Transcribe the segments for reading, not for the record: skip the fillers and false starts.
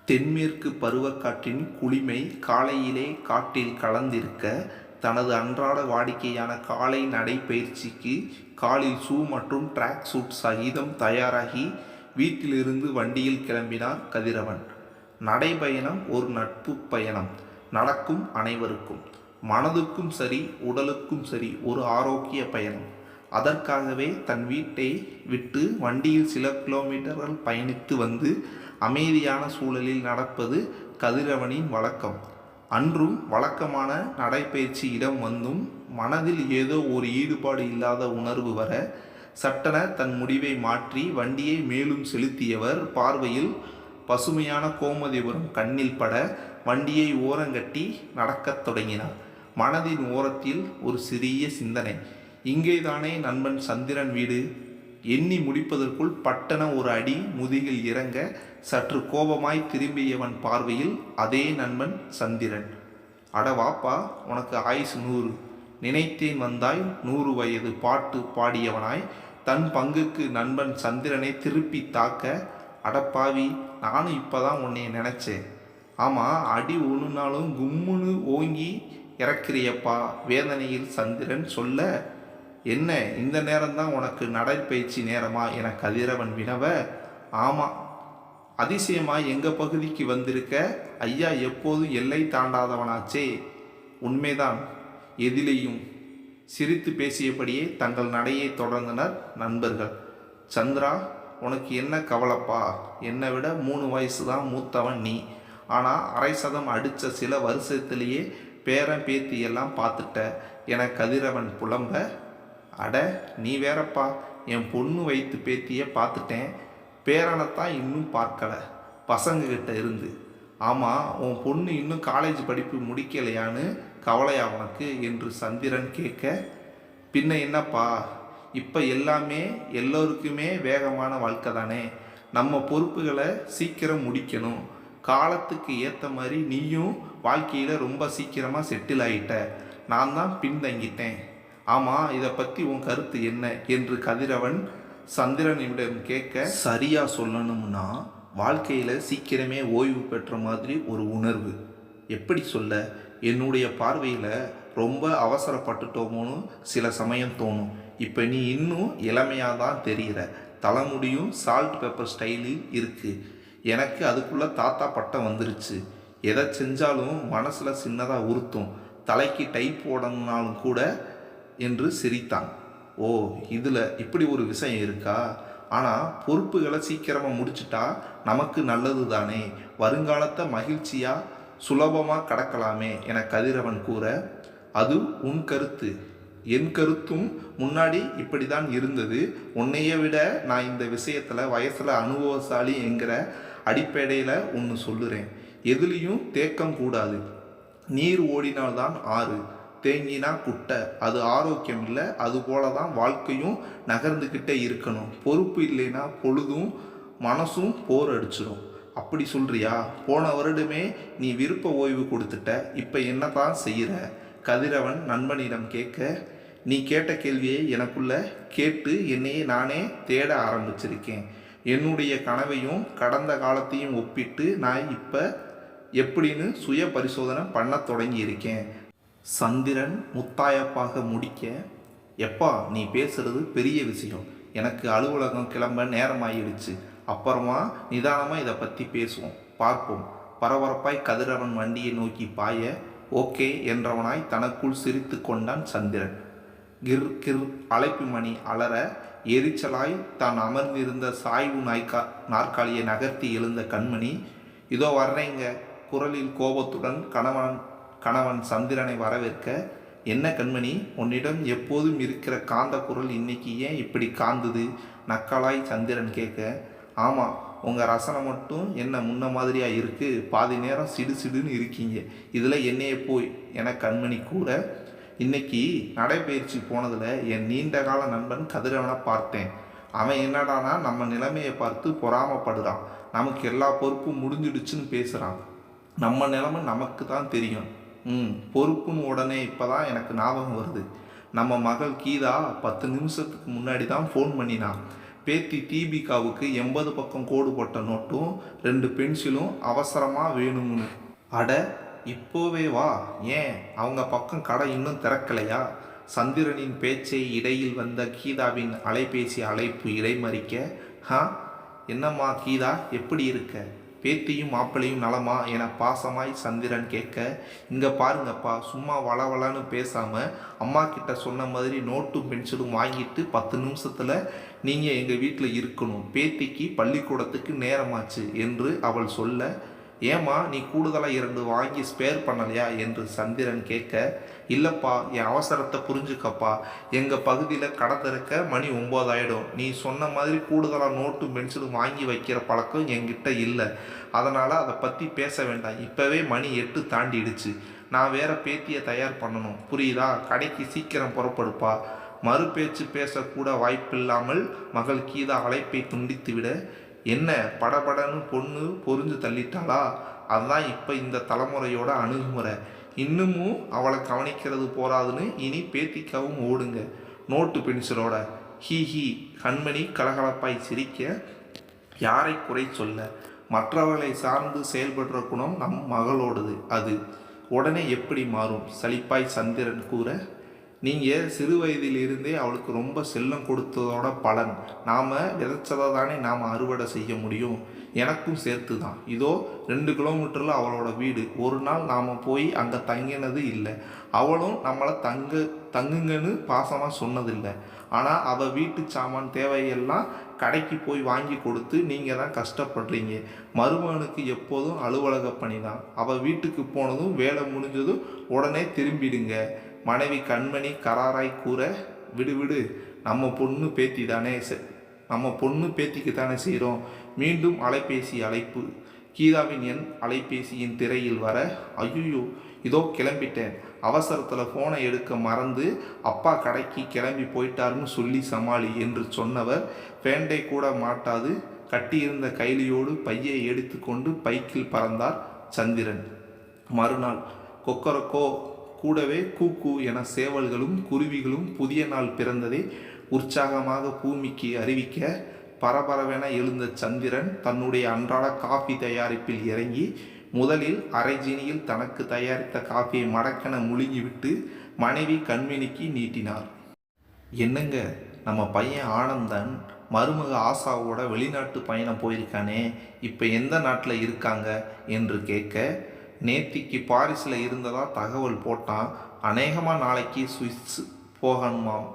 தென்மேற்கு பருவக்காற்றின் குளிமை காலையிலே காற்றில் கலந்திருக்க, தனது அன்றாட வாடிக்கையான காலை நடைப்பயிற்சிக்கு காலில் ஷூ மற்றும் ட்ராக் சூட் சகிதம் தயாராகி வீட்டிலிருந்து வண்டியில் கிளம்பினார் கதிரவன். நடைபயணம் ஒரு நட்பு பயணம். நடக்கும் அனைவருக்கும், மனதுக்கும் சரி உடலுக்கும் சரி, ஒரு ஆரோக்கிய பயணம். அதற்காகவே தன் வீட்டை விட்டு வண்டியில் சில கிலோமீட்டர்கள் பயணித்து வந்து அமைதியான சூழலில் நடப்பது கதிரவனின் வழக்கம். அன்றும் வழக்கமான நடைபயிற்சி இடம் வந்தும் மனதில் ஏதோ ஒரு ஈடுபாடு இல்லாத உணர்வு வர, சட்டென தன் முடிவை மாற்றி வண்டியை மேலும் செலுத்தியவர் பார்வையில் பசுமையான கோமதிபுரம் கண்ணில் பட வண்டியை ஓரங்கட்டி நடக்கத் தொடங்கினார். மனதின் ஓரத்தில் ஒரு சிறிய சிந்தனை, இங்கேதானே நண்பன் சந்திரன் வீடு? எண்ணி முடிப்பதற்குள் பட்டன ஒரு அடி முதுகில் இறங்க, சற்று கோபமாய் திரும்பியவன் பார்வையில் அதே நண்பன் சந்திரன். அட வாப்பா, உனக்கு ஆயுசு 100, நினைத்தேன் வந்தாய் 100 வயது பாட்டு பாடியவனாய் தன் பங்குக்கு நண்பன் சந்திரனை திருப்பி தாக்க, அடப்பாவி, நானும் இப்போதான் உன்னைய நினச்சேன். ஆமாம், அடி ஒன்று நாளும் கும்முன்னு ஓங்கி இறக்கிறியப்பா, வேதனையில் சந்திரன் சொல்ல. என்ன, இந்த நேரம்தான் உனக்கு நடைப்பயிற்சி நேரமா என கதிரவன் வினவ. ஆமாம், அதிசயமாய் எங்கள் பகுதிக்கு வந்திருக்க. ஐயா எப்போதும் எல்லை தாண்டாதவனாச்சே. உண்மைதான், எதிலேயும் சிரித்து பேசியபடியே தங்கள் நடையை தொடர்ந்தனர் நண்பர்கள். சந்திரா, உனக்கு என்ன கவலைப்பா? என்னை விட 3 வயசு தான் மூத்தவன் நீ. ஆனால் அரை சதம் அடித்த சில வருஷத்திலேயே பேரன் பேத்தி எல்லாம் பார்த்துட்ட என கதிரவன் புலம்ப. அட நீ வேறப்பா, என் பொண்ணு வைத்து பேத்தியை பார்த்துட்டேன், பேரனைத்தான் இன்னும் பார்க்கல பசங்கக்கிட்ட இருந்து. ஆமாம், உன் பொண்ணு இன்னும் காலேஜ் படிப்பு முடிக்கலையான்னு கவலையா உனக்கு என்று சந்திரன் கேட்க, பின்ன என்னப்பா, இப்போ எல்லாமே எல்லோருக்குமே வேகமான வாழ்க்கை தானே. நம்ம பொறுப்புகளை சீக்கிரம் முடிக்கணும். காலத்துக்கு ஏற்ற மாதிரி நீயும் வாழ்க்கையில் ரொம்ப சீக்கிரமாக செட்டில் ஆகிட்ட, நான் தான் பின்தங்கிட்டேன். ஆமாம், இதை பற்றி உன் கருத்து என்ன என்று கதிரவன் சந்திரனிடம் கேட்க, சரியாக சொல்லணும்னா வாழ்க்கையில் சீக்கிரமே ஓய்வு பெற்ற மாதிரி ஒரு உணர்வு. எப்படி சொல்ல, என்னுடைய பார்வையில் ரொம்ப அவசரப்பட்டுட்டோமோன்னு சில சமயம் தோணும். இப்போ நீ இன்னும் இளமையாக தான் தெரிகிற, தலைமுடியும் சால்ட் பேப்பர் ஸ்டைலில் இருக்குது. எனக்கு அதுக்குள்ளே தாத்தா பட்டம் வந்துருச்சு. எதை செஞ்சாலும் மனசில் சின்னதாக உறுத்தும், தலைக்கு டை போடணுன்னாலும் கூட என்று சிரித்தான். ஓ, இதில் இப்படி ஒரு விஷயம் இருக்கா? ஆனால் பொறுப்புகளை சீக்கிரமாக முடிச்சிட்டா நமக்கு நல்லது தானே, வருங்காலத்தை மகிழ்ச்சியாக சுலபமாக கடக்கலாமே என கதிரவன் கூற, அது உன் கருத்து. என் கருத்தும் முன்னாடி இப்படி தான் இருந்தது. உன்னைய விட நான் இந்த விஷயத்தில் வயசில் அனுபவசாலி என்கிற அடிப்படையில் ஒன்று சொல்லுறேன். எதுலேயும் தேக்கம் கூடாது. நீர் ஓடினால்தான் ஆறு, தேங்கினா குட்டை. அது ஆரோக்கியம் இல்லை. அதுபோல தான் வாழ்க்கையும் நகர்ந்துக்கிட்டே இருக்கணும். பொறுப்பு இல்லைன்னா பொழுதும் மனசும் போர் அடிச்சிடும். அப்படி சொல்கிறியா? போன வருடமே நீ விருப்ப ஓய்வு கொடுத்துட்ட, இப்போ என்ன தான் செய்கிற? கதிரவன் நண்பனிடம் கேட்க, நீ கேட்ட கேள்வியை எனக்குள்ள கேட்டு என்னையே நானே தேட ஆரம்பிச்சிருக்கேன். என்னுடைய கனவையும் கடந்த காலத்தையும் ஒப்பிட்டு நான் இப்போ எப்படின்னு சுய பரிசோதனை பண்ண தொடங்கியிருக்கேன். சந்திரன் முத்தாயப்பாக முடிக்க, எப்பா நீ பேசுகிறது பெரிய விஷயம், எனக்கு அலுவலகம் கிளம்ப நேரமாயிடுச்சு, அப்புறமா நிதானமாக இதை பற்றி பேசுவோம், பார்ப்போம். பரபரப்பாய் கதிரவன் வண்டியை நோக்கி பாய, ஓகே என்றவனாய் தனக்குள் சிரித்து கொண்டான் சந்திரன். கிர் கிர் அழைப்பு மணி அலற, எரிச்சலாய் தான் அமர்ந்திருந்த சாய்வு நாற்காலியை நகர்த்தி எழுந்த கண்மணி, இதோ வர்றேங்க குரலில் கோபத்துடன் கணவன் சந்திரனை வரவேற்க. என்ன கண்மணி, உன்னிடம் எப்போதும் இருக்கிற காந்த குரல் இன்னைக்கு ஏன் இப்படி காந்துது? நக்கலாய் சந்திரன் கேட்க. ஆமாம், உங்கள் ரசனை மட்டும் என்ன முன்ன மாதிரியாக இருக்குது, பாதி நேரம் சிடு சிடுன்னு இருக்கீங்க, இதில் என்னையே போய் என கண்மணி கூற, இன்னைக்கு நடைபயிற்சி போனதில் என் நீண்ட கால நண்பன் கதிரவனை பார்த்தேன். அவன் என்னடானா நம்ம நிலைமையை பார்த்து பொறாமப்படுறான். நமக்கு எல்லா பொறுப்பும் முடிஞ்சிடுச்சுன்னு பேசுகிறான். நம்ம நிலைமை நமக்கு தான் தெரியும். பொறுப்புன்னு உடனே இப்போ தான் எனக்கு ஞாபகம் வருது. நம்ம மகள் கீதா 10 நிமிஷத்துக்கு முன்னாடி தான் ஃபோன் பண்ணினான். பேத்தி தீபிகாவுக்கு 80 பக்கம் கோடு போட்ட நோட்டும் 2 பென்சிலும் அவசரமாக வேணும்னு. அட, இப்போவே வா. ஏன், அவங்க பக்கம் கடை இன்னும் திறக்கலையா? சந்திரனின் பேச்சை இடையில் வந்த கீதாவின் அலைபேசி அழைப்பு இடைமறிக்க, ஹா, என்னம்மா கீதா, எப்படி இருக்க? பேத்தியும் மாப்பிள்ளையும் நலமா என பாசமாய் சந்திரன் கேட்க, இங்கே பாருங்கப்பா, சும்மா வளவளன்னு பேசாமல் அம்மா கிட்ட சொன்ன மாதிரி நோட்டும் பென்சிலும் வாங்கிட்டு 10 நிமிஷத்தில் நீங்கள் எங்கள் வீட்டில் இருக்கணும். பேத்திக்கு பள்ளிக்கூடத்துக்கு நேரமாச்சு என்று அவள் சொல்ல, ஏம்மா நீ கூடுதலாக 2 வாங்கி ஸ்பேர் பண்ணலையா என்று சந்திரன் கேட்க, இல்லைப்பா, என் அவசரத்தை புரிஞ்சுக்கப்பா. எங்கள் பகுதியில் கடை திறக்க மணி 9 ஆகிடும். நீ சொன்ன மாதிரி கூடுதலாக நோட்டும் பென்சிலும் வாங்கி வைக்கிற பழக்கம் என்கிட்ட இல்லை. அதனால் அதை பற்றி பேச வேண்டாம். இப்போவே மணி 8 தாண்டிடுச்சு. நான் வேற பேத்தியை தயார் பண்ணணும், புரியுதா? கடைக்கு சீக்கிரம் புறப்படுப்பா. மறுபேச்சு பேசக்கூட வாய்ப்பில்லாமல் மகள் கீதா அழைப்பை துண்டித்துவிட, என்ன படபடன்னு பொண்ணு பொறிஞ்சு தள்ளிட்டாளா? அதுதான் இப்போ இந்த தலைமுறையோட அணுகுமுறை. இன்னமும் அவளை கவனிக்கிறது போராதுன்னு இனி பேத்திக்காவும் ஓடுங்க நோட்டு பென்சிலோட. He he. கண்மணி கலகலப்பாய் சிரிக்க, யாரை குறை சொல்ல, மற்றவர்களை சார்ந்து செயல்படுற குணம் நம் மகளோடது. அது உடனே எப்படி மாறும்? சலிப்பாய் சந்திரன் கூற, நீங்கள் சிறு வயதிலிருந்தே அவளுக்கு ரொம்ப செல்லம் கொடுத்ததோட பலன். நாம் விதைச்சதை தானே நாம் அறுவடை செய்ய முடியும். எனக்கும் சேர்த்து தான். இதோ 2 கிலோமீட்டரில் அவளோட வீடு. ஒரு நாள் நாம் போய் அங்கே தங்கினது இல்லை. அவளும் நம்மளை தங்குங்கன்னு பாசமாக சொன்னதில்லை. ஆனால் அவள் வீட்டு சாமான் தேவையெல்லாம் கடைக்கு போய் வாங்கி கொடுத்து நீங்கள் தான் கஷ்டப்படுறீங்க. மருமகனுக்கு எப்போதும் அலுவலக பணி தான். அவள் வீட்டுக்கு போனதும் வேலை முடிஞ்சதும் உடனே திரும்பிடுங்க. மனைவி கண்மணி கராராய் கூற, விடு விடு, நம்ம பொண்ணு பேத்திக்கு தானே செய்கிறோம். மீண்டும் அலைபேசி அழைப்பு. கீதாவின் எண் அலைபேசியின் திரையில் வர, ஐயோ, இதோ கிளம்பிட்டேன். அவசரத்தில் ஃபோனை எடுக்க மறந்து அப்பா கடைக்கு கிளம்பி போயிட்டாருன்னு சொல்லி சமாளி என்று சொன்னவர் ஃபேண்டை கூட மாட்டாது கட்டியிருந்த கைலியோடு பையை எடுத்துக்கொண்டு பைக்கில் பறந்தார் சந்திரன். மறுநாள் கொக்கரக்கோ, கூடவே கூக்கு என சேவல்களும் குருவிகளும் புதிய நாள் பிறந்ததை உற்சாகமாக பூமிக்கு அறிவிக்க பரபரவென எழுந்த சந்திரன் தன்னுடைய அன்றாட காஃபி தயாரிப்பில் இறங்கி முதலில் அரை ஜீனியில் தனக்கு தயாரித்த காஃபியை மடக்கென முழுங்கிவிட்டு மனைவி கண்மணிக்கு நீட்டினார். என்னங்க, நம்ம பையன் ஆனந்தன் மருமக ஆசாவோட வெளிநாட்டு பயணம் போயிருக்கானே, இப்போ எந்த நாட்டில் இருக்காங்க என்று கேட்க, நேத்திக்கு பாரிஸில் இருந்ததா தகவல் போட்டான். அநேகமாக நாளைக்கு சுவிஸ் போகணுமாம்.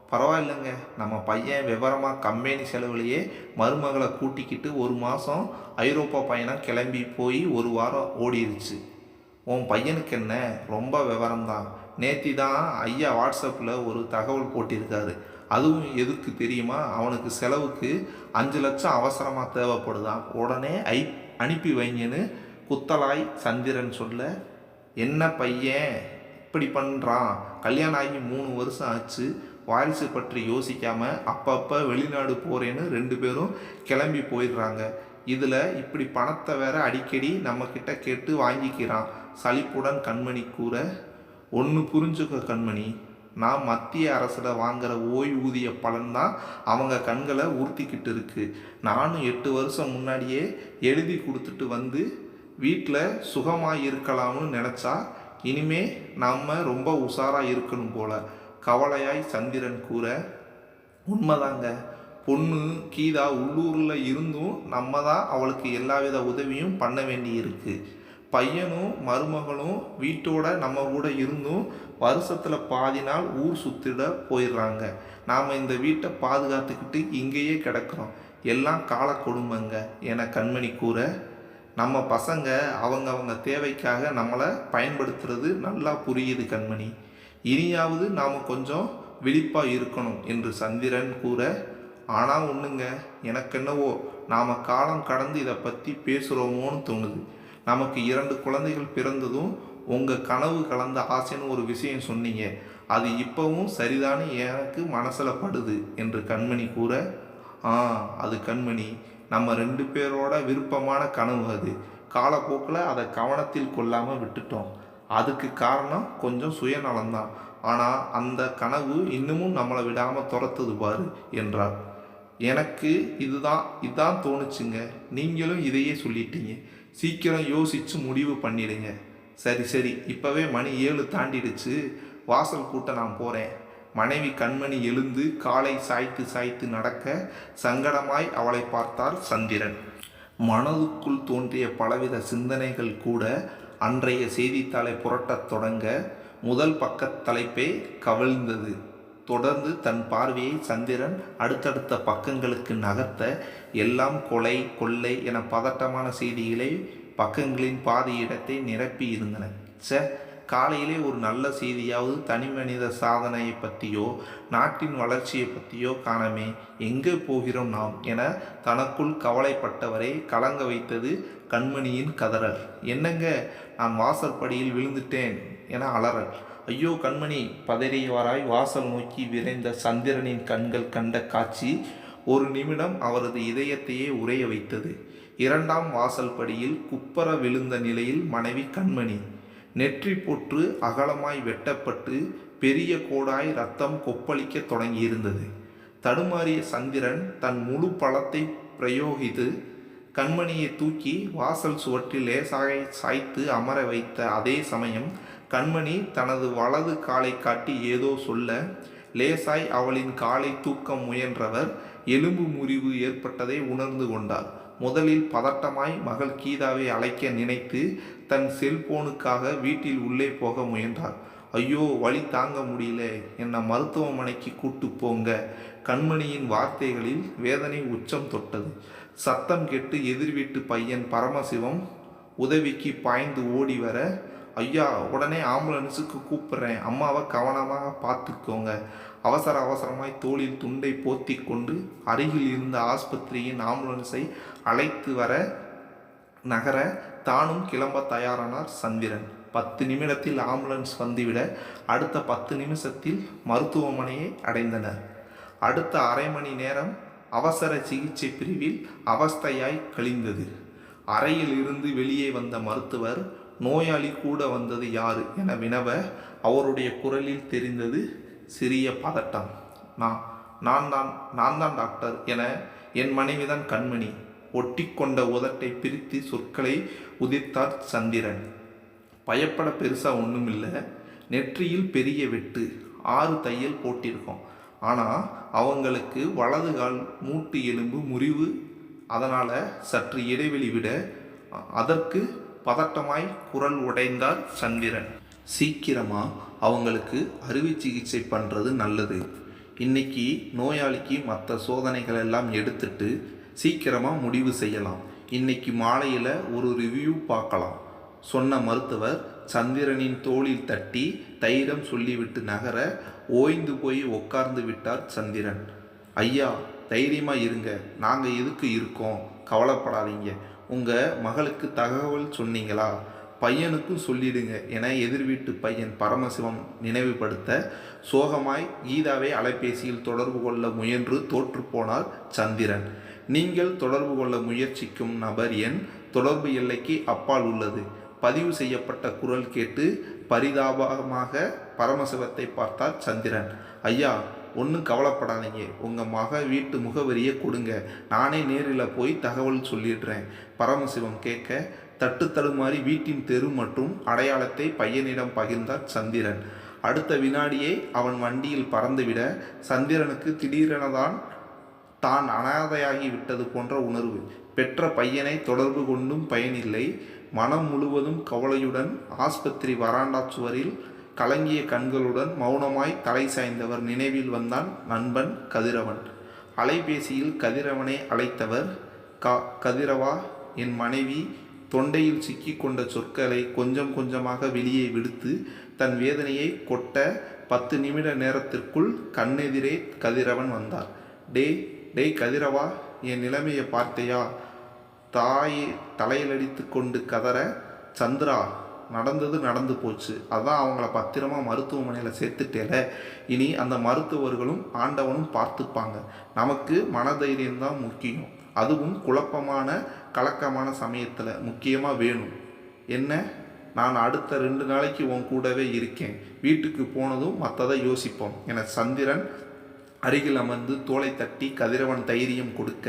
பரவாயில்லைங்க, நம்ம பையன் விவரமாக கம்பெனி செலவுலையே மருமகளை கூட்டிக்கிட்டு 1 மாதம் ஐரோப்பா பயணம் கிளம்பி போய் 1 வாரம் ஓடிடுச்சு. உன் பையனுக்கு என்ன, ரொம்ப விவரம்தான். நேத்தி தான் ஐயா வாட்ஸ்அப்பில் ஒரு தகவல் போட்டிருக்காரு. அதுவும் எதுக்கு தெரியுமா? அவனுக்கு செலவுக்கு 5 லட்சம் அவசரமாக தேவைப்படுதான். உடனே அனுப்பி வைங்கன்னு குத்தலாய் சந்திரன் சொல்ல, என்ன பையன் இப்படி பண்ணுறான்? கல்யாணம் ஆகி 3 வருஷம் ஆச்சு. வாரிசு பற்றி யோசிக்காமல் அப்பப்போ வெளிநாடு போகிறேன்னு 2 பேரும் கிளம்பி போயிடுறாங்க. இதில் இப்படி பணத்தை வேற அடிக்கடி நம்மக்கிட்ட கேட்டு வாங்கிக்கிறான். சலிப்புடன் கண்மணி கூற, ஒன்று புரிஞ்சுக்க கண்மணி, நான் மத்திய அரசில் வாங்குகிற ஓய்வூதிய பலன்தான் அவங்க கண்களை ஊர்த்திக்கிட்டு இருக்கு. நானும் 8 வருஷம் முன்னாடியே எழுதி கொடுத்துட்டு வந்து வீட்டில் சுகமாக இருக்கலாம்னு நினச்சா இனிமே நம்ம ரொம்ப உஷாராக இருக்கணும் போல கவலையாய் சந்திரன் கூற, உண்மைதாங்க. பொண்ணு கீதா உள்ளூரில் இருந்தும் நம்ம தான் அவளுக்கு எல்லாவித உதவியும் பண்ண வேண்டி இருக்கு. பையனும் மருமகளும் வீட்டோட நம்ம கூட இருந்தும் வருஷத்தில் பாதி நாள் ஊர் சுற்றிட போயிடுறாங்க. நாம் இந்த வீட்டை பாதுகாத்துக்கிட்டு இங்கேயே கிடக்கிறோம். எல்லாம் கால கொடுமைங்க என கண்மணி கூற, நம்ம பசங்க அவங்க தேவைக்காக நம்மளை பயன்படுத்துறது நல்லா புரியுது கண்மணி. இனியாவது நாம் கொஞ்சம் விழிப்பாக இருக்கணும் என்று சந்திரன் கூற, ஆனால் ஒன்றுங்க, எனக்கென்னவோ நாம் காலம் கடந்து இதை பற்றி பேசுகிறோமோன்னு தோணுது. நமக்கு 2 குழந்தைகள் பிறந்ததும் உங்கள் கனவு கலந்த ஆசைன்னு ஒரு விஷயம் சொன்னீங்க. அது இப்போவும் சரிதானே எனக்கு மனசில் படுது என்று கண்மணி கூற, அது கண்மணி, நம்ம 2 பேரோட விருப்பமான கனவு. அது காலப்போக்கில் அதை கவனத்தில் கொள்ளாமல் விட்டுட்டோம். அதுக்கு காரணம் கொஞ்சம் சுயநலம்தான். ஆனால் அந்த கனவு இன்னமும் நம்மளை விடாமல் துரத்துது பாரு என்றார். எனக்கு இதுதான் தோணுச்சுங்க. நீங்களும் இதையே சொல்லிட்டீங்க. சீக்கிரம் யோசிச்சு முடிவு பண்ணிடுங்க. சரி, இப்போவே மணி 7 தாண்டிடுச்சு. வாசல் கூட்ட நான் போகிறேன். மனைவி கண்மணி எழுந்து காலை சாய்த்து சாய்த்து நடக்க சங்கடமாய் அவளை பார்த்தார் சந்திரன். மனதுக்குள் தோன்றிய பலவித சிந்தனைகள் கூட அன்றைய செய்தித்தாளை புரட்டத் தொடங்க முதல் பக்கத் தலைப்பே கவிழ்ந்தது. தொடர்ந்து தன் பார்வையை சந்திரன் அடுத்தடுத்த பக்கங்களுக்கு நகர்த்த எல்லாம் கொலை, கொள்ளை என பதட்டமான செய்திகளை பக்கங்களின் பாதி இடத்தை நிரப்பி இருந்தன. காலையிலே ஒரு நல்ல செய்தியாவது தனி மனித சாதனையை பற்றியோ நாட்டின் வளர்ச்சியை பற்றியோ காணமே, எங்கே போகிறோம் நாம் என தனக்குள் கவலைப்பட்டவரை கலங்க வைத்தது கண்மணியின் கதறல். என்னங்க, நான் வாசற்படியில் விழுந்துட்டேன் என அலறல். ஐயோ கண்மணி! பதறியவராய் வாசல் நோக்கி விரைந்த சந்திரனின் கண்கள் கண்ட காட்சி ஒரு நிமிடம் அவரது இதயத்தையே உறைய வைத்தது. இரண்டாம் வாசல் படியில் குப்பர விழுந்த நிலையில் மனைவி கண்மணி. நெற்றி பொற்று அகலமாய் வெட்டப்பட்டு பெரிய கோடாய் ரத்தம் கொப்பளிக்க தொடங்கியிருந்தது. தடுமாறிய சந்திரன் தன் முழு பலத்தை பிரயோகித்து கண்மணியை தூக்கி வாசல் சுவற்றில் லேசாக சாய்த்து அமர வைத்த அதே சமயம் கண்மணி தனது வலது காலை காட்டி ஏதோ சொல்ல லேசாய் அவளின் காலை தூக்க முயன்றவர் எலும்பு முறிவு ஏற்பட்டதை உணர்ந்து கொண்டார். முதலில் பதட்டமாய் மகள் கீதாவை அழைக்க நினைத்து தன் செல்போனுக்காக வீட்டில் உள்ளே போக முயன்றார். ஐயோ, வலி தாங்க முடியல, என்னை மருத்துவமனைக்கு கூட்டு போங்க. கண்மணியின் வார்த்தைகளில் வேதனை உச்சம் தொட்டது. சத்தம் கேட்டு எதிர் வீட்டு பையன் பரமசிவம் உதவிக்கு பாய்ந்து ஓடி வர, ஐயா உடனே ஆம்புலன்ஸுக்கு கூப்பிட்றேன், அம்மாவை கவனமாக பார்த்துக்கோங்க. அவசரமாய் தோளில் துண்டை போத்தி கொண்டு அருகில் இருந்த ஆஸ்பத்திரியின் ஆம்புலன்ஸை அழைத்து வர நகர தானும் கிளம்ப தயாரானார் சந்திரன். 10 நிமிடத்தில் ஆம்புலன்ஸ் வந்துவிட அடுத்த 10 நிமிஷத்தில் மருத்துவமனையை அடைந்தனர். அடுத்த அரை மணி நேரம் அவசர சிகிச்சை பிரிவில் அவஸ்தையாய் கழிந்தது. அறையில் இருந்து வெளியே வந்த மருத்துவர் நோயாளி கூட வந்தது யாரு என வினவ அவருடைய குரலில் தெரிந்தது சிறிய பதட்டம். நான் தான் டாக்டர் என என் மனைவிதான் கண்மணி. ஒட்டி கொண்ட உதட்டை பிரித்து சொற்களை உதிர்த்தார் சந்திரன். பயப்பட பெருசா ஒன்றும் இல்லை. நெற்றியில் பெரிய வெட்டு, 6 தையல் போட்டிருக்கோம். ஆனால் அவங்களுக்கு வலது கால் மூட்டு எலும்பு முறிவு. அதனால் சற்று இடைவெளி விட. அதற்கு பதட்டமாய் குரல் உடைந்தார் சந்திரன். சீக்கிரமாக அவங்களுக்கு அறுவை சிகிச்சை பண்ணுறது நல்லது. இன்னைக்கு நோயாளிக்கு மற்ற சோதனைகள் எல்லாம் எடுத்துட்டு சீக்கிரமாக முடிவு செய்யலாம். இன்னைக்கு மாலையில் ஒரு ரிவ்யூ பார்க்கலாம் சொன்ன மருத்துவர் சந்திரனின் தோளில் தட்டி தைரியம் சொல்லிவிட்டு நகர ஓய்ந்து போய் உட்கார்ந்து விட்டார் சந்திரன். ஐயா, தைரியமாக இருங்க, நாங்கள் எதுக்கு இருக்கோம், கவலைப்படாதீங்க. உங்கள் மகளுக்கு தகவல் சொன்னீங்களா? பையனுக்கும் சொல்லிடுங்க என எதிர் வீட்டு பையன் பரமசிவம் நினைவுபடுத்த சோகமாய் கீதாவை அலைபேசியில் தொடர்பு கொள்ள முயன்று தோற்று போனார் சந்திரன். நீங்கள் தொடர்பு கொள்ள முயற்சிக்கும் நபர் எண் தொடர்பு எல்லைக்கு அப்பால் உள்ளது. பதிவு செய்யப்பட்ட குரல் கேட்டு பரிதாபமாக பரமசிவத்தை பார்த்தார் சந்திரன். ஐயா, ஒன்றும் கவலைப்படாதீங்க, உங்கள் மக வீட்டு முகவரியை கொடுங்க, நானே நேரில் போய் தகவல் சொல்லிடுறேன். பரமசிவம் கேட்க தட்டு தடுமாறி வீட்டின் தெரு மற்றும் அடையாளத்தை பையனிடம் பகிர்ந்தார் சந்திரன். அடுத்த வினாடியே அவன் வண்டியில் பறந்துவிட சந்திரனுக்கு திடீரென தான் அனாதையாகி விட்டது போன்ற உணர்வு. பெற்ற பையனை தொடர்பு கொண்டும் பயனில்லை. மனம் முழுவதும் கவலையுடன் ஆஸ்பத்திரி வராண்டா சுவரில் கலங்கிய கண்களுடன் மௌனமாய் தலை சாய்ந்தவர் நினைவில் வந்தான் நண்பன் கதிரவன். அலைபேசியில் கதிரவனை அழைத்தவர், கதிரவா, என் மனைவி. தொண்டையில் சிக்கி கொண்ட சொற்களை கொஞ்சம் கொஞ்சமாக வெளியே விடுத்து தன் வேதனையை கொட்ட 10 நிமிட நேரத்திற்குள் கண்ணெதிரே கதிரவன் வந்தார். டேய் கதிரவா, என் நிலைமையை பார்த்தையா? தாயை தலையில் அடித்து கொண்டு கதற, சந்திரா, நடந்தது நடந்து போச்சு. அதான் அவங்கள பத்திரமா மருத்துவமனையில் சேர்த்துட்டேல. இனி அந்த மருத்துவர்களும் ஆண்டவனும் பார்த்துப்பாங்க. நமக்கு மனதைரியம்தான் முக்கியம். அதுவும் குழப்பமான கலக்கமான சமயத்தில் முக்கியமாக வேணும். என்ன, நான் அடுத்த 2 நாளைக்கு உன் கூடவே இருக்கேன். வீட்டுக்கு போனதும் மற்றதை யோசிப்போம் என சந்திரன் அருகில் அமர்ந்து தோளை தட்டி கதிரவன் தைரியம் கொடுக்க,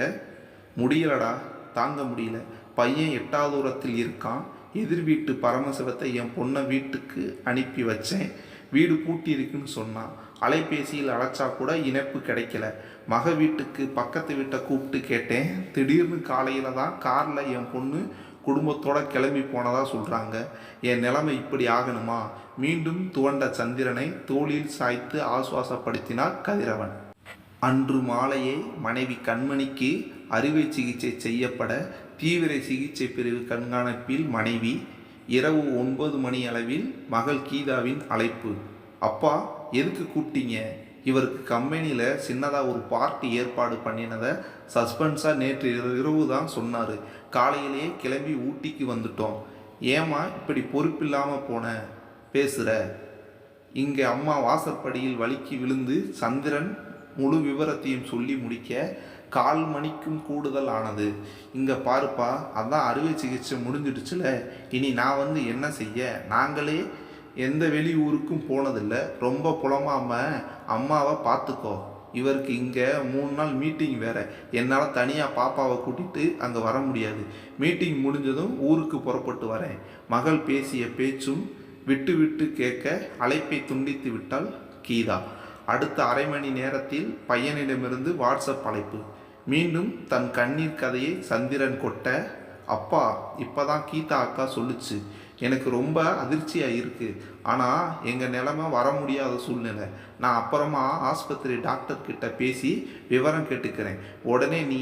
முடியலடா, தாங்க முடியல. பையன் 8வது தூரத்தில் இருக்கான். எதிர் வீட்டு பரமசிவத்தை என் பொண்ணை வீட்டுக்கு அனுப்பி வச்சேன். வீடு பூட்டி இருக்குன்னு சொன்னான். அலைபேசியில் அழைச்சா கூட இணைப்பு கிடைக்கல. மக வீட்டுக்கு பக்கத்து வீட்டை கூப்பிட்டு கேட்டேன். திடீர்னு காலையில் தான் காரில் என் பொண்ணு குடும்பத்தோட கிளம்பி போனதா சொல்கிறாங்க. என் நிலைமை இப்படி ஆகணுமா? மீண்டும் துவண்ட சந்திரனை தோளில் சாய்த்து ஆசுவாசப்படுத்தினார் கதிரவன். அன்று மாலையே மனைவி கண்மணிக்கு அறுவை சிகிச்சை செய்யப்பட தீவிர சிகிச்சை பிரிவு கண்காணிப்பில் மனைவி. இரவு 9 மணி அளவில் மகள் கீதாவின் அழைப்பு. அப்பா, எதுக்கு கூப்பிட்டீங்க? இவருக்கு கம்பெனியில் சின்னதாக ஒரு பார்ட்டி ஏற்பாடு பண்ணினதை சஸ்பென்ஸாக நேற்று இரவு தான் சொன்னார். காலையிலேயே கிளம்பி ஊட்டிக்கு வந்துட்டோம். ஏமா இப்படி பொறுப்பில்லாமல் போன பேசுகிற? இங்கே அம்மா வாசற்படியில் வலிக்கு விழுந்து சந்திரன் முழு விவரத்தையும் சொல்லி முடிக்க 1/4 மணிக்கும் கூடுதல் ஆனது. இங்கே பாருப்பா, அதான் அறுவை சிகிச்சை முடிஞ்சிடுச்சுல, இனி நான் வந்து என்ன செய்ய? நாங்களே எந்த வெளி ஊருக்கும் போனதில்லை. ரொம்ப புலமாம அம்மாவை பார்த்துக்கோ. இவருக்கு இங்கே 3 நாள் மீட்டிங் வேறு. என்னால் தனியாக பாப்பாவை கூட்டிகிட்டு அங்கே வர முடியாது. மீட்டிங் முடிஞ்சதும் ஊருக்கு புறப்பட்டு வரேன். மகள் பேசிய பேச்சும் விட்டு விட்டு கேட்க அழைப்பை துண்டித்து விட்டாள் கீதா. அடுத்த அரை மணி நேரத்தில் பையனிடமிருந்து வாட்ஸ்அப் அழைப்பு. மீண்டும் தன் கண்ணீர் கதையை சந்திரன் கொட்ட, அப்பா, இப்போதான் கீதா அக்கா சொல்லுச்சு. எனக்கு ரொம்ப அதிர்ச்சியாக இருக்குது. ஆனால் எங்கள் நிலைமை வர முடியாத சூழ்நிலை. நான் அப்புறமா ஆஸ்பத்திரி டாக்டர்கிட்ட பேசி விவரம் கேட்டுக்கிறேன். உடனே நீ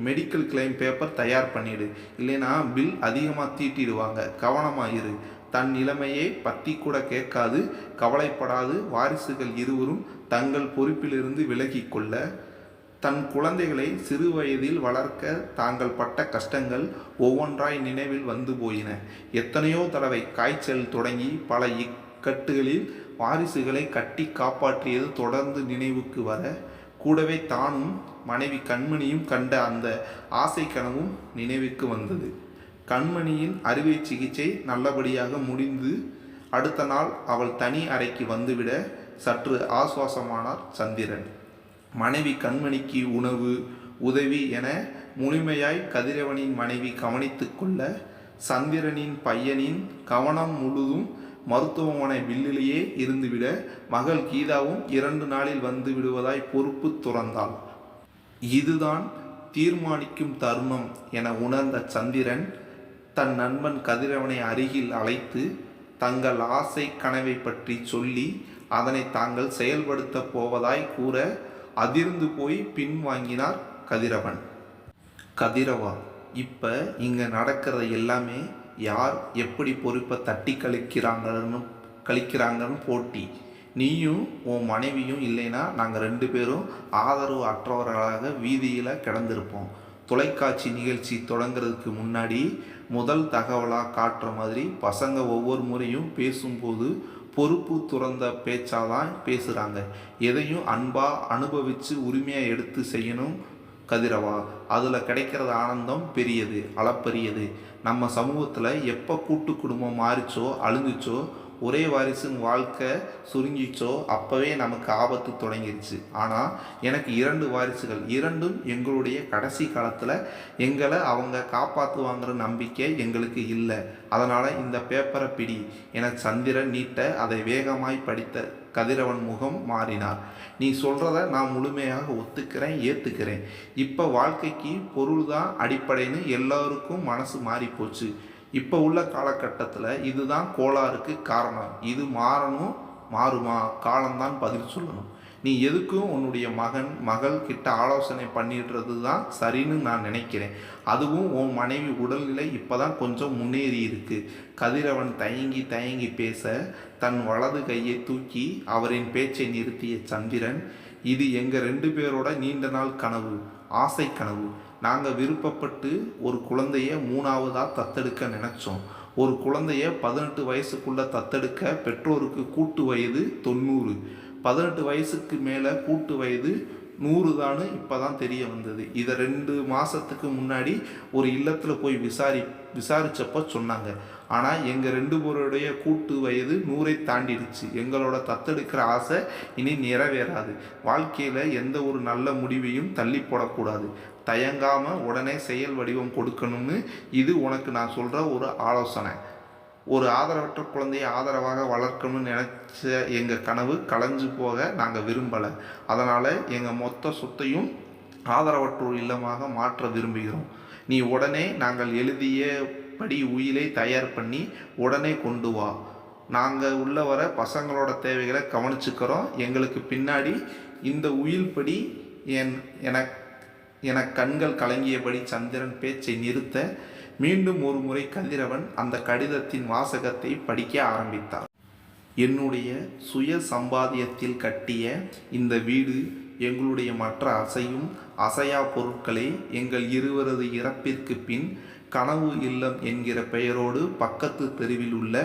மெடிக்கல் கிளைம் பேப்பர் தயார் பண்ணிடு, இல்லைன்னா பில் அதிகமாக தீட்டிடுவாங்க. கவனமாக இரு. தன் நிலைமையை பற்றி கூட கேட்காது கவலைப்படாது வாரிசுகள் இருவரும் தங்கள் பொறுப்பிலிருந்து விலகி கொள்ள, தன் குழந்தைகளை சிறு வயதில் வளர்க்க தாங்கள் பட்ட கஷ்டங்கள் ஒவ்வொன்றாய் நினைவில் வந்து போயின. எத்தனையோ தடவை காய்ச்சல் தொடங்கி பல இக்கட்டுகளில் வாரிசுகளை கட்டி காப்பாற்றியது தொடர்ந்து நினைவுக்கு வர, கூடவே தானும் மனைவி கண்மணியும் கண்ட அந்த ஆசை கனவும் நினைவுக்கு வந்தது. கண்மணியின் அறுவை சிகிச்சை நல்லபடியாக முடிந்து அடுத்த நாள் அவள் தனி அறைக்கு வந்துவிட சற்று ஆசுவாசமானார் சந்திரன். மனைவி கண்மணிக்கு உணவு, உதவி என முழுமையாய் கதிரவனின் மனைவி கவனித்து கொள்ள, சந்திரனின் பையனின் கவனம் முழுதும் மருத்துவமனை பில்லிலேயே இருந்துவிட, மகள் கீதாவும் 2 நாளில் வந்து விடுவதாய் பொறுப்பு துறந்தாள். இதுதான் தீர்மானிக்கும் தருணம் என உணர்ந்த சந்திரன் தன் நண்பன் கதிரவனை அருகில் அழைத்து தங்கள் ஆசை கனவை பற்றி சொல்லி அதனை தாங்கள் செயல்படுத்த போவதாய் கூற அதிர்ந்து போய் பின்வாங்கினார் கதிரவன். கதிரவா, இப்போ இங்கே நடக்கிறது எல்லாமே யார் எப்படி பொறுப்பை தட்டி கழிக்கிறாங்கன்னு போட்டி. நீயும் உன் மனைவியும் இல்லைன்னா நாங்கள் 2 பேரும் ஆதரவு அற்றவர்களாக வீதியில் கிடந்திருப்போம். தொலைக்காட்சி நிகழ்ச்சி தொடங்கிறதுக்கு முன்னாடி முதல் தகவலாக காட்டுற மாதிரி பசங்க ஒவ்வொரு முறையும் பேசும்போது பொறுப்பு துறந்த பேச்சாதான் பேசுகிறாங்க. எதையும் அன்பாக அனுபவித்து உரிமையாக எடுத்து செய்யணும் கதிரவா. அதில் கிடைக்கிறது ஆனந்தம் பெரியது, அளப்பரியது. நம்ம சமூகத்தில் எப்போ கூட்டு குடும்பம் மாறிச்சோ அழிஞ்சிச்சோ, ஒரே வாரிசுன்னு வாழ்க்கை சுருங்கிச்சோ, அப்போவே நமக்கு ஆபத்து தொடங்கிருச்சு. ஆனால் எனக்கு 2 வாரிசுகள், 2ம் எங்களுடைய கடைசி காலத்தில் எங்களை அவங்க காப்பாற்றுவாங்கிற நம்பிக்கை எங்களுக்கு இல்லை. அதனால் இந்த பேப்பரை பிடி என சந்திரன் நீட்ட அதை வேகமாய் படித்த கதிரவன் முகம் மாறினார். நீ சொல்கிறத நான் முழுமையாக ஒத்துக்கிறேன், ஏற்றுக்கிறேன். இப்போ வாழ்க்கைக்கு பொருள் தான் அடிப்படைன்னு எல்லோருக்கும் மனசு மாறிப்போச்சு. இப்போ உள்ள காலகட்டத்தில் இதுதான் கோளாறுக்கு காரணம். இது மாறுமா? காலம்தான் பதில் சொல்லணும். நீ எதுக்கும் உன்னுடைய மகள் கிட்ட ஆலோசனை பண்ணிடுறது தான் சரின்னு நான் நினைக்கிறேன். அதுவும் உன் மனைவி உடல்நிலை இப்போ தான் கொஞ்சம் முன்னேறி இருக்கு. கதிரவன் தயங்கி பேச தன் வலது கையை தூக்கி அவரின் பேச்சை நிறுத்திய சந்திரன், இது எங்கள் 2 பேரோட நீண்ட நாள் கனவு, ஆசை கனவு. நாங்கள் விருப்பப்பட்டு ஒரு குழந்தைய 3ஆவதாக தத்தெடுக்க நினச்சோம். ஒரு குழந்தைய 18 வயசுக்குள்ளே தத்தெடுக்க பெற்றோருக்கு கூட்டு வயது 90, 18 வயசுக்கு மேலே கூட்டு வயது 100 தான்னு இப்போ தான் தெரிய வந்தது. இதை 2 மாதத்துக்கு முன்னாடி ஒரு இல்லத்தில் போய் விசாரித்தப்போ சொன்னாங்க. ஆனால் எங்கள் 2 பேருடைய கூட்டு வயது 100ஐ தாண்டிடுச்சு. எங்களோட தத்தெடுக்கிற ஆசை இனி நிறைவேறாது. வாழ்க்கையில் எந்த ஒரு நல்ல முடிவையும் தள்ளி போடக்கூடாது. தயங்காமல் உடனே செயல் வடிவம் கொடுக்கணும்னு இது உனக்கு நான் சொல்கிற ஒரு ஆலோசனை. ஒரு ஆதரவற்ற குழந்தையை ஆதரவாக வளர்க்கணும்னு நினச்ச எங்கள் கனவு கலைஞ்சு போக நாங்கள் விரும்பலை. அதனால் எங்கள் மொத்த சொத்தையும் ஆதரவற்றோர் இல்லமாக மாற்ற விரும்புகிறோம். நீ உடனே நாங்கள் எழுதியபடி உயிலை தயார் பண்ணி உடனே கொண்டு வா. நாங்கள் உள்ள வர பசங்களோட தேவைகளை கவனிச்சுக்கிறோம். எங்களுக்கு பின்னாடி இந்த உயில் படி என கண்கள் கலங்கியபடி சந்திரன் பேச்சை நிறுத்த மீண்டும் ஒரு முறை கதிரவன் அந்த கடிதத்தின் வாசகத்தை படிக்க ஆரம்பித்தார். என்னுடைய சுய சம்பாத்தியத்தில் கட்டிய இந்த வீடு எங்களுடைய மற்ற அசையா பொருட்களை எங்கள் இருவரது இறப்பிற்கு பின் கனவு இல்லம் என்கிற பெயரோடு பக்கத்து தெருவில் உள்ள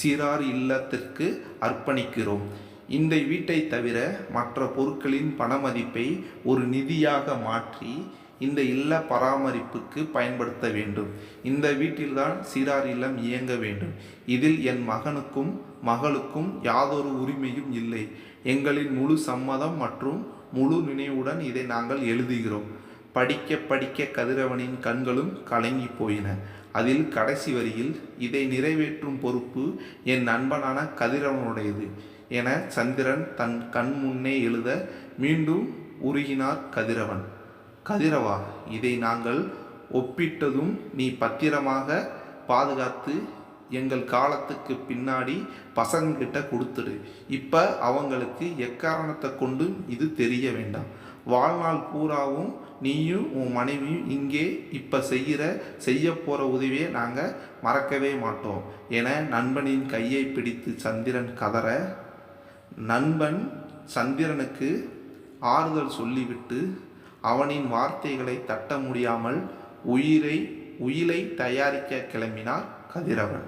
சிறார் இல்லத்திற்கு அர்ப்பணிக்கிறோம். இந்த வீட்டை தவிர மற்ற பொருட்களின் பணமதிப்பை ஒரு நிதியாக மாற்றி இந்த இல்ல பராமரிப்புக்கு பயன்படுத்த வேண்டும். இந்த வீட்டில்தான் சிறார் இல்லம் இயங்க வேண்டும். இதில் என் மகனுக்கும் மகளுக்கும் யாதொரு உரிமையும் இல்லை. எங்களின் முழு சம்மதம் மற்றும் முழு நினைவுடன் இதை நாங்கள் எழுதுகிறோம். படிக்க படிக்க கதிரவனின் கண்களும் கலங்கி போயின. அதில் கடைசி வரியில், இதை நிறைவேற்றும் பொறுப்பு என் நண்பனான கதிரவனுடையது என சந்திரன் தன் கண் முன்னே எழுத மீண்டும் உருகினார் கதிரவன். கதிரவா, இதை நாங்கள் ஒப்பிட்டதும் நீ பத்திரமாக பாதுகாத்து எங்கள் காலத்துக்கு பின்னாடி பசங்கிட்ட கொடுத்துடு. இப்போ அவங்களுக்கு எக்காரணத்தை கொண்டும் இது தெரிய வேண்டாம். வாழ்நாள் பூராவும் நீயும் உன் மனைவியும் இங்கே இப்போ செய்ய போகிற உதவியை நாங்கள் மறக்கவே மாட்டோம் என நண்பனின் கையை பிடித்து சந்திரன் கதற, நண்பன் சந்திரனுக்கு ஆறுதல் சொல்லிவிட்டு அவனின் வார்த்தைகளை தட்ட முடியாமல் உயிலை தயாரிக்க கிளம்பினார் கதிரவன்.